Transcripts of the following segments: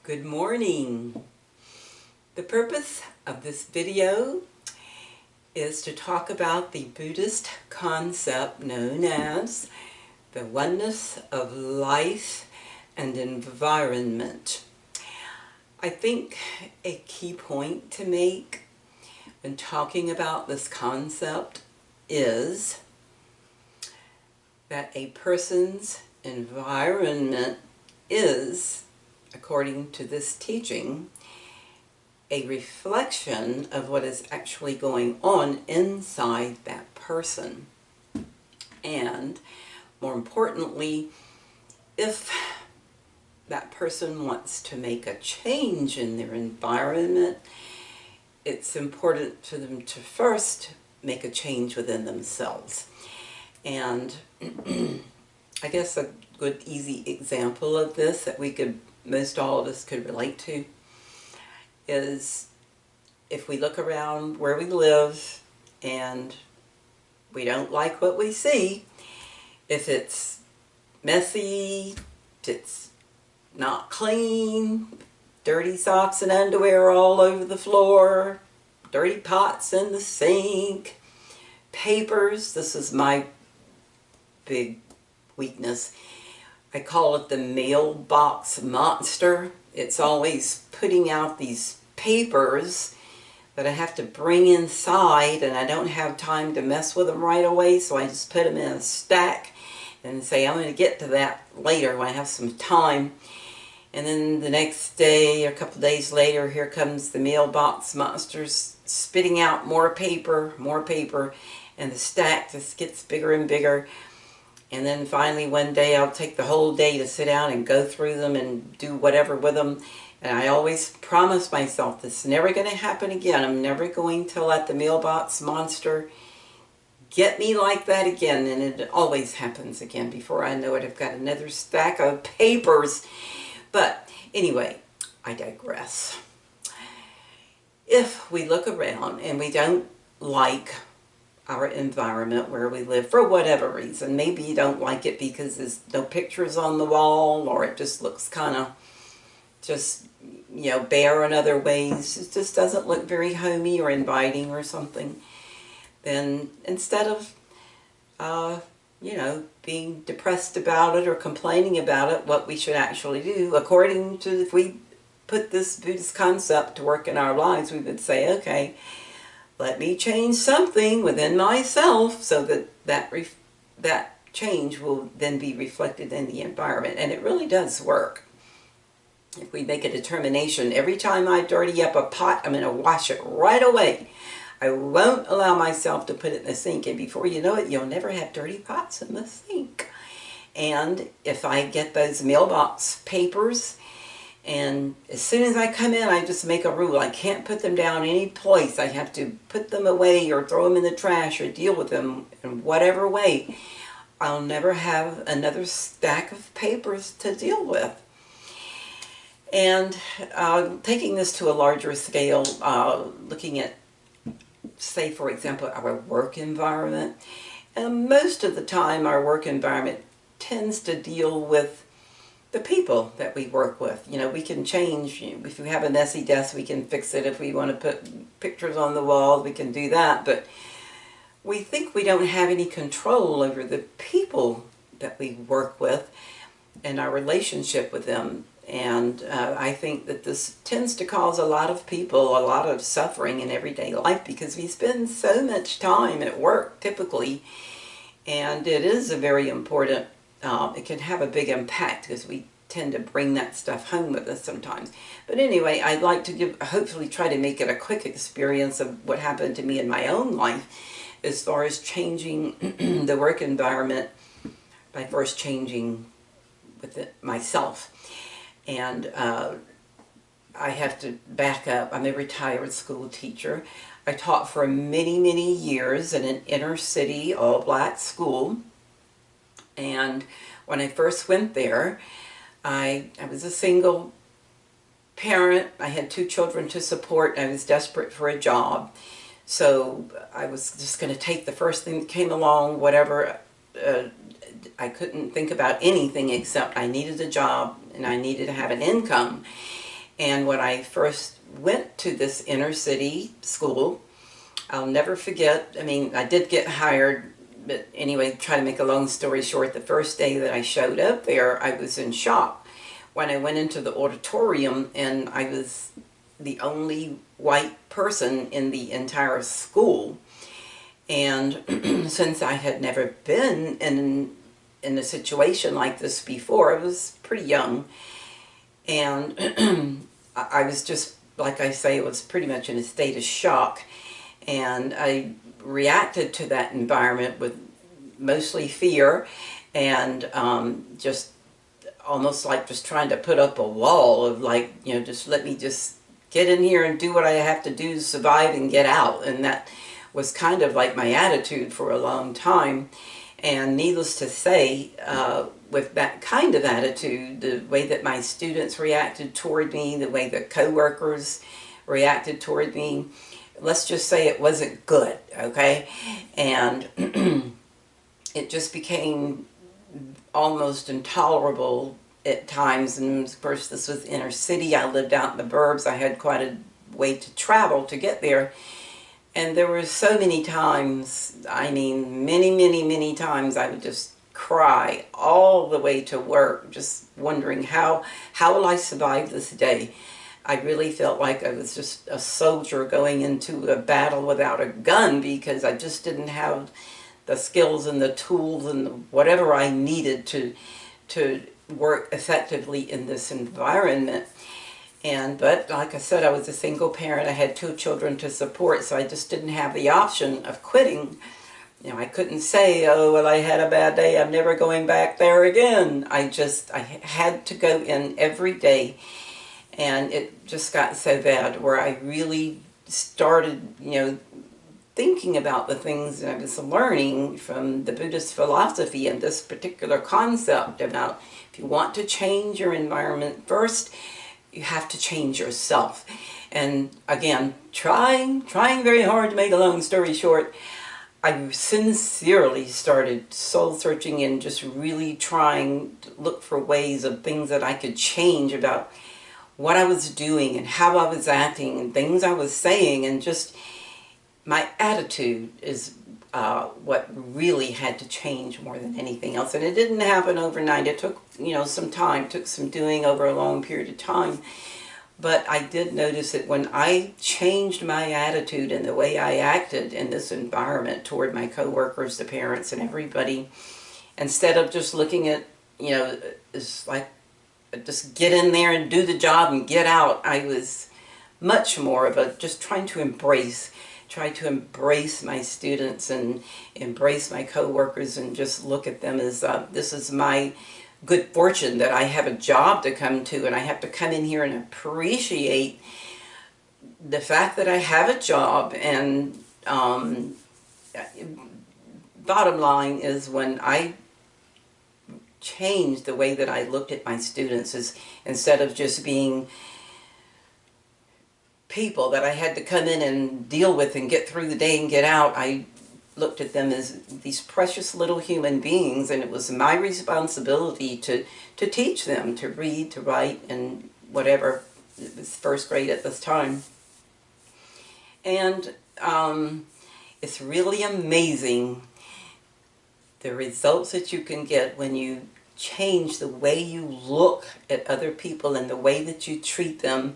Good morning. The purpose of this video is to talk about the Buddhist concept known as the oneness of life and environment. I think a key point to make when talking about this concept is that a person's environment is, according to this teaching, a reflection of what is actually going on inside that person. And more importantly, if that person wants to make a change in their environment, it's important for them to first make a change within themselves. And I guess a good easy example of this that most all of us could relate to is if we look around where we live and we don't like what we see, if it's messy, if it's not clean, dirty socks and underwear all over the floor, dirty pots in the sink, papers. This is my big weakness. I call it the mailbox monster. It's always putting out these papers that I have to bring inside, and I don't have time to mess with them right away, so I just put them in a stack and say I'm going to get to that later when I have some time. And then the next day, or a couple days later, here comes the mailbox monsters spitting out more paper, and the stack just gets bigger and bigger. And then finally one day I'll take the whole day to sit down and go through them and do whatever with them. And I always promise myself this is never going to happen again. I'm never going to let the mailbox monster get me like that again. And it always happens again. Before I know it, I've got another stack of papers. But anyway, I digress. If we look around and we don't like our environment where we live for whatever reason, maybe you don't like it because there's no pictures on the wall, or it just looks kind of just, bare in other ways, it just doesn't look very homey or inviting or something, then instead of being depressed about it or complaining about it, what we should actually do, according to, if we put this Buddhist concept to work in our lives, we would say, okay, let me change something within myself so that change will then be reflected in the environment. And it really does work. If we make a determination, every time I dirty up a pot, I'm going to wash it right away. I won't allow myself to put it in the sink, and before you know it, you'll never have dirty pots in the sink. And if I get those mailbox papers, and as soon as I come in, I just make a rule. I can't put them down any place. I have to put them away or throw them in the trash or deal with them in whatever way. I'll never have another stack of papers to deal with. And taking this to a larger scale, looking at, say, for example, our work environment. And most of the time, our work environment tends to deal with the people that we work with. We can change. If we have a messy desk, we can fix it. If we want to put pictures on the wall, we can do that. But we think we don't have any control over the people that we work with and our relationship with them. And I think that this tends to cause a lot of people a lot of suffering in everyday life because we spend so much time at work typically, and it is a very important it can have a big impact because we tend to bring that stuff home with us sometimes. But anyway, I'd like to hopefully try to make it a quick experience of what happened to me in my own life as far as changing the work environment by first changing with it myself. And I have to back up. I'm a retired school teacher. I taught for many, many years in an inner city all-black school. And when I first went there, I was a single parent. I had 2 children to support. I was desperate for a job. So I was just going to take the first thing that came along, whatever. I couldn't think about anything except I needed a job and I needed to have an income. And when I first went to this inner city school, I'll never forget, I mean, I did get hired, but anyway, try to make a long story short, the first day that I showed up there, I was in shock. When I went into the auditorium, and I was the only white person in the entire school. And since I had never been in a situation like this before, I was pretty young, and I was just, like I say, was pretty much in a state of shock. And I reacted to that environment with mostly fear, and just almost like just trying to put up a wall of, like, you know, just let me just get in here and do what I have to do to survive and get out. And that was kind of like my attitude for a long time. And needless to say, with that kind of attitude, the way that my students reacted toward me, the way the co-workers reacted toward me, let's just say it wasn't good, okay? And it just became almost intolerable at times. And of course, this was inner city. I lived out in the burbs. I had quite a way to travel to get there. And there were so many times, I mean, many times I would just cry all the way to work, just wondering how will I survive this day? I really felt like I was just a soldier going into a battle without a gun, because I just didn't have the skills and the tools and whatever I needed to work effectively in this environment. But like I said, I was a single parent. I had 2 children to support, so I just didn't have the option of quitting. You know, I couldn't say, oh, well, I had a bad day, I'm never going back there again. I had to go in every day. And it just got so bad where I really started, you know, thinking about the things that I was learning from the Buddhist philosophy and this particular concept about, if you want to change your environment first, you have to change yourself. And again, trying very hard to make a long story short, I sincerely started soul searching and just really trying to look for ways of things that I could change about what I was doing and how I was acting and things I was saying, and just my attitude is what really had to change more than anything else. And it didn't happen overnight. It took, you know, some time, took some doing over a long period of time. But I did notice that when I changed my attitude and the way I acted in this environment toward my coworkers, the parents, and everybody, instead of just looking at, you know, it's like, just get in there and do the job and get out, I was much more of a just trying to embrace my students and embrace my co-workers, and just look at them as this is my good fortune that I have a job to come to, and I have to come in here and appreciate the fact that I have a job. And bottom line is, when I changed the way that I looked at my students, is instead of just being people that I had to come in and deal with and get through the day and get out, I looked at them as these precious little human beings, and it was my responsibility to teach them to read, to write, and whatever. It was first grade at this time. And it's really amazing the results that you can get when you change the way you look at other people and the way that you treat them.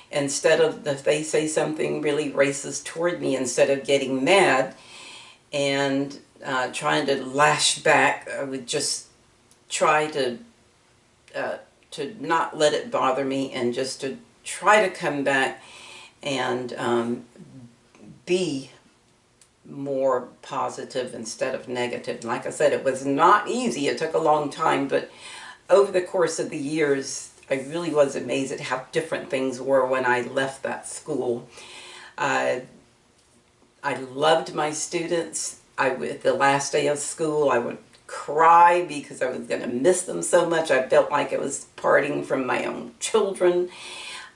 Instead of, if they say something really racist toward me, instead of getting mad and trying to lash back, I would just try to not let it bother me, and just to try to come back and be more positive instead of negative. Like I said, it was not easy. It took a long time, but over the course of the years, I really was amazed at how different things were when I left that school. I loved my students. The last day of school, I would cry because I was going to miss them so much. I felt like I was parting from my own children.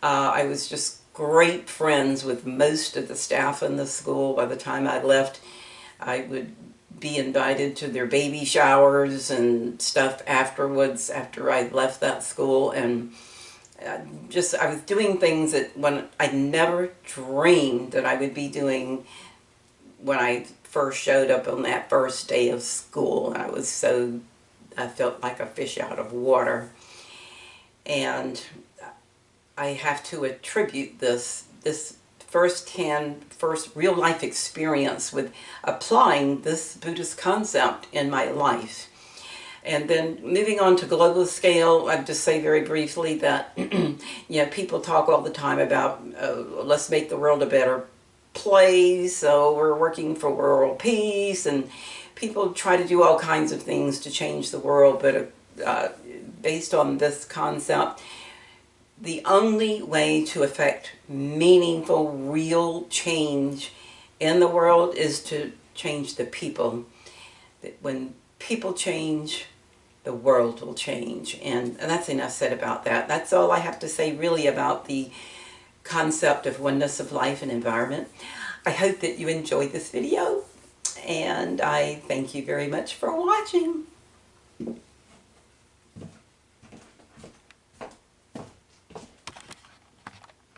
I was just great friends with most of the staff in the school. By the time I left, I would be invited to their baby showers and stuff afterwards, after I left that school. And I was doing things that when I never dreamed that I would be doing when I first showed up on that first day of school. I felt like a fish out of water. And I have to attribute this first real life experience with applying this Buddhist concept in my life. And then moving on to global scale, I'd just say very briefly that people talk all the time about let's make the world a better place, so we're working for world peace, and people try to do all kinds of things to change the world, but based on this concept, the only way to affect meaningful, real change in the world is to change the people. When people change, the world will change. And that's enough said about that. That's all I have to say really about the concept of oneness of life and environment. I hope that you enjoyed this video, and I thank you very much for watching.